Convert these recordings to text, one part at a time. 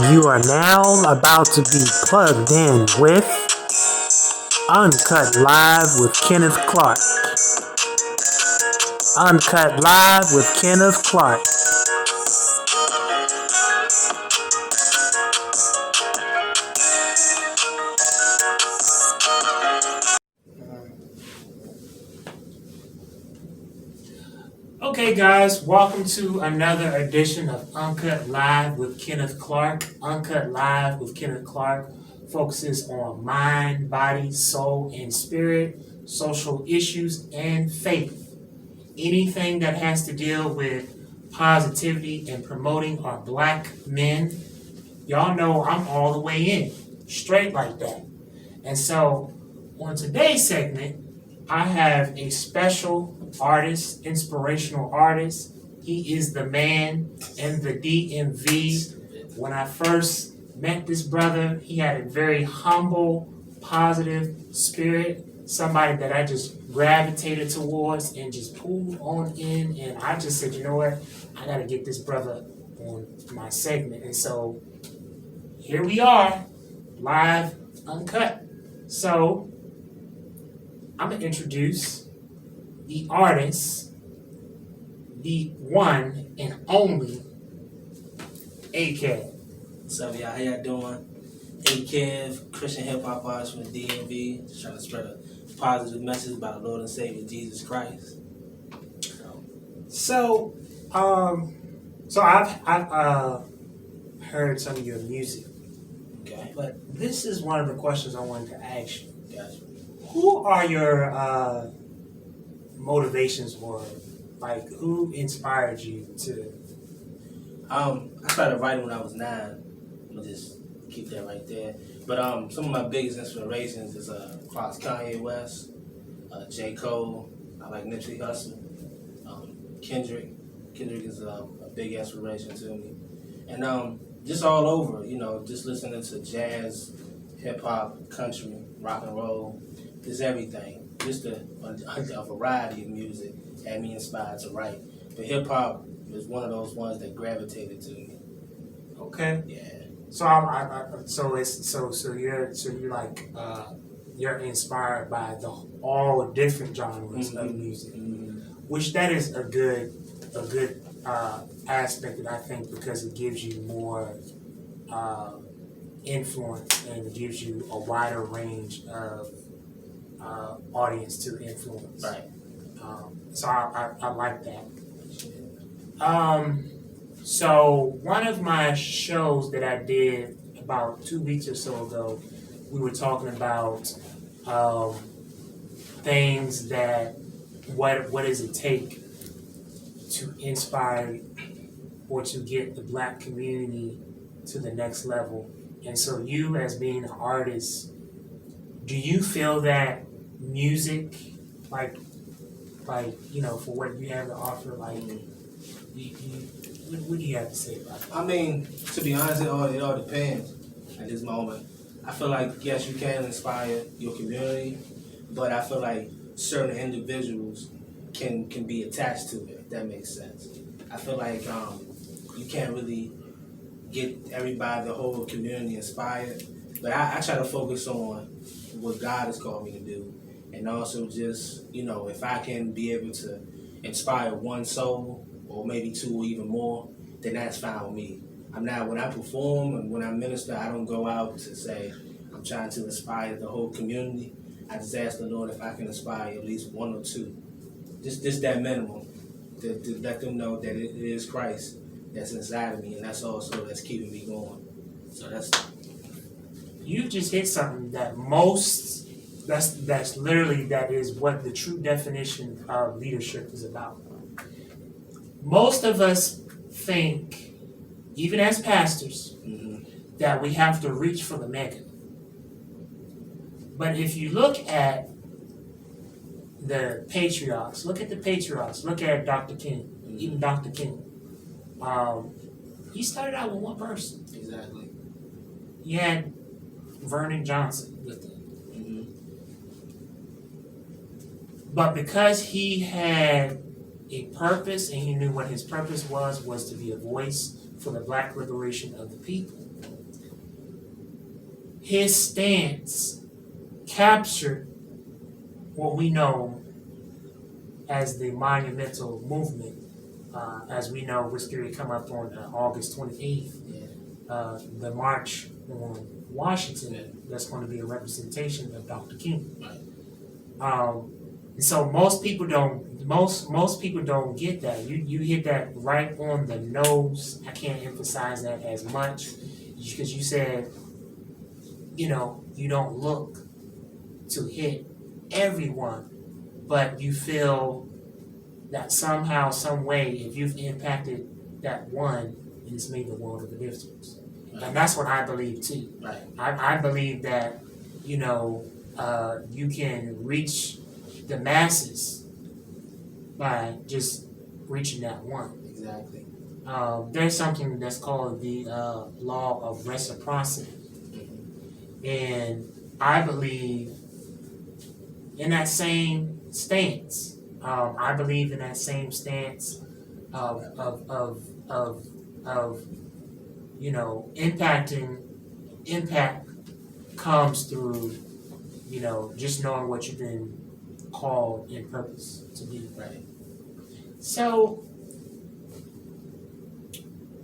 You are now about to be plugged in with Uncut Live with Kenneth Clark. Uncut Live with Kenneth Clark. Okay, guys, welcome to another edition of Uncut Live with Kenneth Clark. Uncut Live with Kenneth Clark focuses on mind, body, soul, and spirit, social issues, and faith. Anything that has to deal with positivity and promoting our black men. Y'all know I'm all the way in, straight like that. And so, on today's segment, I have a special artist, inspirational artist. He is the man in the DMV. When I first met this brother, he had a very humble, positive spirit, somebody that I just gravitated towards and just pulled on in. And I just said, you know what? I got to get this brother on my segment. And so here we are, live, uncut. So I'm going to introduce the artist, the one and only Ayye. What's up, y'all? How y'all doing? Ayye, Christian hip hop artist from the DMV, just trying to spread a positive message about the Lord and Savior Jesus Christ. So I've heard some of your music, Okay. but this is one of the questions I wanted to ask you. Gotcha. Who are your motivations, or like who inspired you to? I started writing when I was 9. I'm gonna just keep that right there. But some of my biggest inspirations is Kanye West, J. Cole. I like Nipsey Hussle, Kendrick. Kendrick is a big inspiration to me, and just all over. Just listening to jazz, hip hop, country, rock and roll, just everything. Just a variety of music had me inspired to write. But hip hop was one of those ones that gravitated to me. Okay. Yeah. So you're like you're inspired by all different genres of music, which that is a good aspect that I think, because it gives you more influence and it gives you a wider range of audience to influence. Right. So I like that. So one of my shows that I did about 2 weeks or so ago, we were talking about things that what does it take to inspire or to get the black community to the next level. And so you, as being an artist, do you feel that music, like for what you have to offer, like what do you have to say about it? I mean, to be honest, it all depends at this moment. I feel like, yes, you can inspire your community, but I feel like certain individuals can be attached to it, if that makes sense. I feel like you can't really get everybody, the whole community inspired, but I try to focus on what God has called me to do. And also just, if I can be able to inspire one soul, or maybe 2 or even more, then that's fine with me. When I perform and when I minister, I don't go out to say I'm trying to inspire the whole community. I just ask the Lord if I can inspire at least 1 or 2. Just that minimum, to let them know that it is Christ that's inside of me, and that's also that's keeping me going. So that's... You just hit something that that's literally, that is what the true definition of leadership is about. Most of us think, even as pastors, that we have to reach for the mega. But if you look at the patriarchs, look at Dr. King, even Dr. King. He started out with one person. Exactly. He had Vernon Johnson with him. But because he had a purpose and he knew what his purpose was to be a voice for the black liberation of the people, his stance captured what we know as the monumental movement. As we know, which going to come up on August 28th, the march on Washington, that's going to be a representation of Dr. King. So most people don't get that. You hit that right on the nose. I can't emphasize that as much because you said, you don't look to hit everyone, but you feel that somehow, some way, if you've impacted that one, it's made the world of a difference. Right. And that's what I believe too. Right. I believe that, you can reach the masses by just reaching that one. Exactly. There's something that's called the law of reciprocity. Mm-hmm. And I believe in that same stance. I believe in that same stance of impact comes through, just knowing what you've been called and purpose to be. Right. So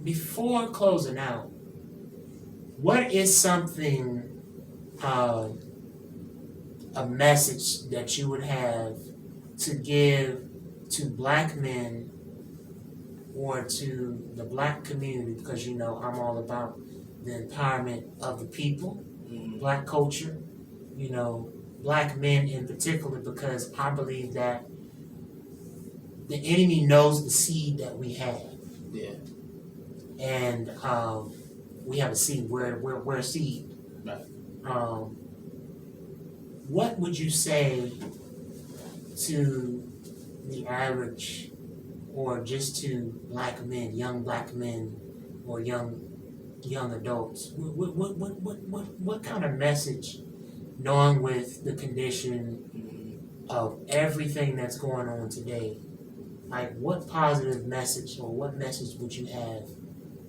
before closing out, what is something, a message that you would have to give to black men or to the black community? Because I'm all about the empowerment of the people, black culture, black men in particular, because I believe that the enemy knows the seed that we have. Yeah. And we have a seed. We're a seed. Right. What would you say to the average, or just to black men, young black men, or young adults? What kind of message, knowing with the condition of everything that's going on today, like what positive message or what message would you have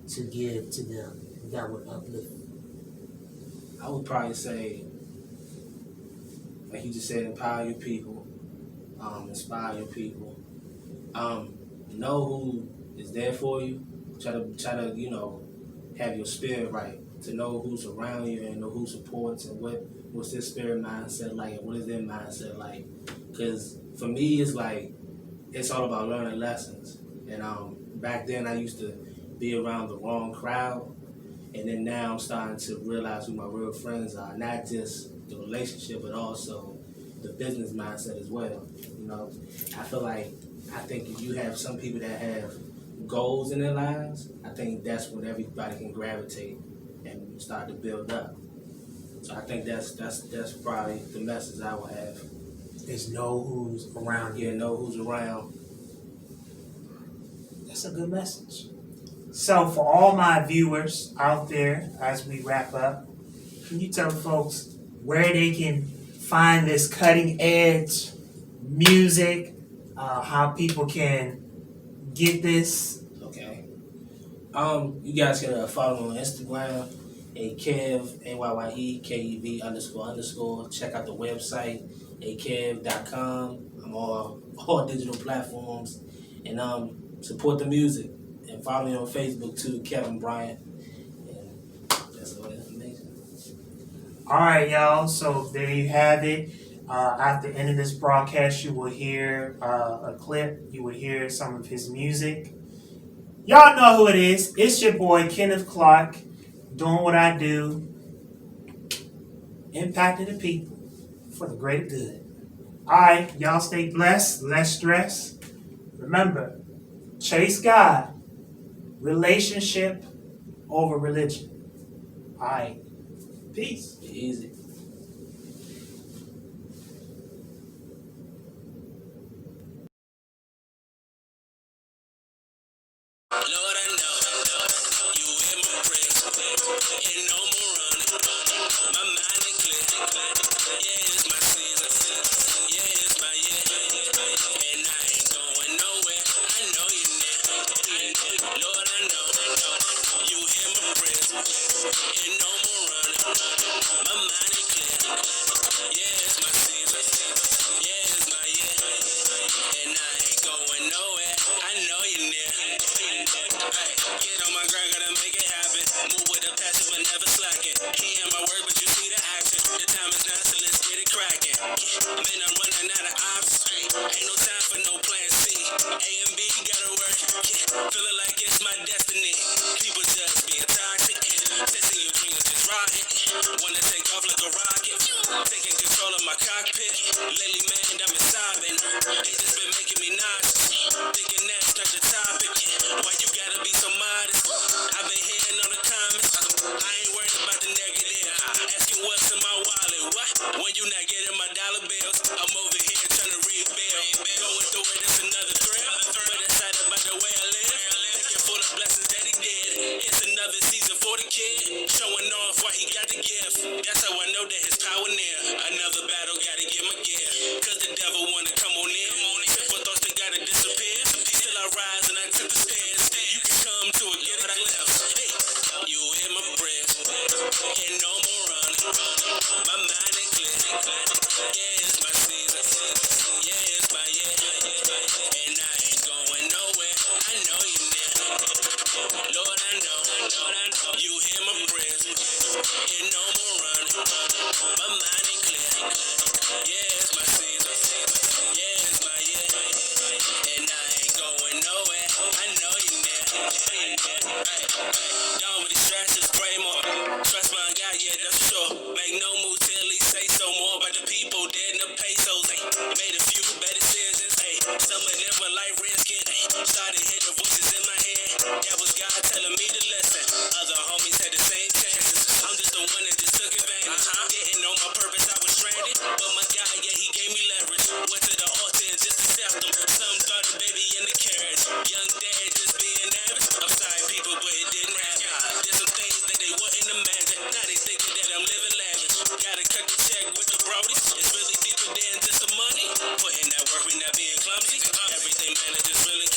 to give to them that would uplift? I would probably say, like you just said, empower your people, inspire your people, know who is there for you. Try to have your spirit right, to know who's around you and know who supports and what's their spirit mindset like and what is their mindset like. Because for me, it's like it's all about learning lessons. And back then I used to be around the wrong crowd, and then now I'm starting to realize who my real friends are, not just the relationship, but also the business mindset as well. I think if you have some people that have goals in their lives, I think that's when everybody can gravitate and start to build up. So I think that's probably the message I would have. Is know who's around you. Yeah, know who's around. That's a good message. So for all my viewers out there, as we wrap up, can you tell folks where they can find this cutting edge music, how people can get this? Okay. You guys can follow me on Instagram, Kev, AYYE, KEV __. Check out the website, akev.com. I'm on all digital platforms. And support the music. And follow me on Facebook too, Kevin Bryant. And that's all the information. All right, y'all. So there you have it. At the end of this broadcast, you will hear a clip. You will hear some of his music. Y'all know who it is. It's your boy, Kenneth Clark, doing what I do, impacting the people for the greater good. All right, y'all stay blessed, less stress. Remember, chase God, relationship over religion. All right, peace. Be easy. Lord, I know you in my prayers, and no more running. My mind is clear. Yeah, it's my season. Yeah, it's my year, and I ain't going nowhere. I know you're near. Lord, I know you hear my prayers, and no more running. Get on my grind, gotta make it happen. Move with a passion, but never slacking. Hearing my word, but you see the action. The time is now, so let's get it cracking. Man, I'm running out of options. Ain't no time for no plan C. A and B gotta work. Feeling like it's my destiny. People just being toxic. Testing your dreams just rotten. Wanna take off like a rocket. Taking control of my cockpit. Lately, man, I've been sobbing. They just been making me nauseous. Thinking that's not the topic. Why you gotta be so modest? I've been hearing all the comments. I ain't worried about the negative. Asking what's in my wallet. What? When you not getting my dollar bills, I'm over here trying to rebuild. Going through it, it's another thrill. But excited about the way I live. Thinking full of blessings that he did. It's another season for the kid. Showing off why he got the gift. That's how I know that his power near. Another battle, gotta get my gear. Cause the devil wanna come on in. Simple thoughts that gotta disappear. Still I rise and I took the stairs. You can come to a get a glimpse. Hey, you in my breath. And no more running. My mind ain't clear. Yeah, it's my season. Yeah, it's my year. And I ain't going nowhere. I know you near. Lord, I know. You hear my breath. And no more running. My mind ain't clear. Yeah, it's my season. Yeah, it's my year. And I ain't going nowhere. I know you near. Done with distractions, pray more. Trust my God, yeah, that's for sure. Make no move till he say so. More about the people dead in the pesos. Ay. Made a few bad decisions. Ay. Some of them were like risking. Ay. Started hearing voices in my head. That was God telling me to listen. Other homies had the same chances. I'm just the one that just took advantage. Didn't know my purpose, I was stranded. But my God, yeah, he gave me leverage. Went to the altar and just accept him. Some thought a baby in the carriage. Young dad just being average. I'm sorry, people, but it didn't happen. Did some things that they wouldn't imagine. Now they thinking that I'm living lavish. Gotta cut the check with the brody. It's really deeper than just the money. Putting that work, we not being clumsy. Everything, man, is just really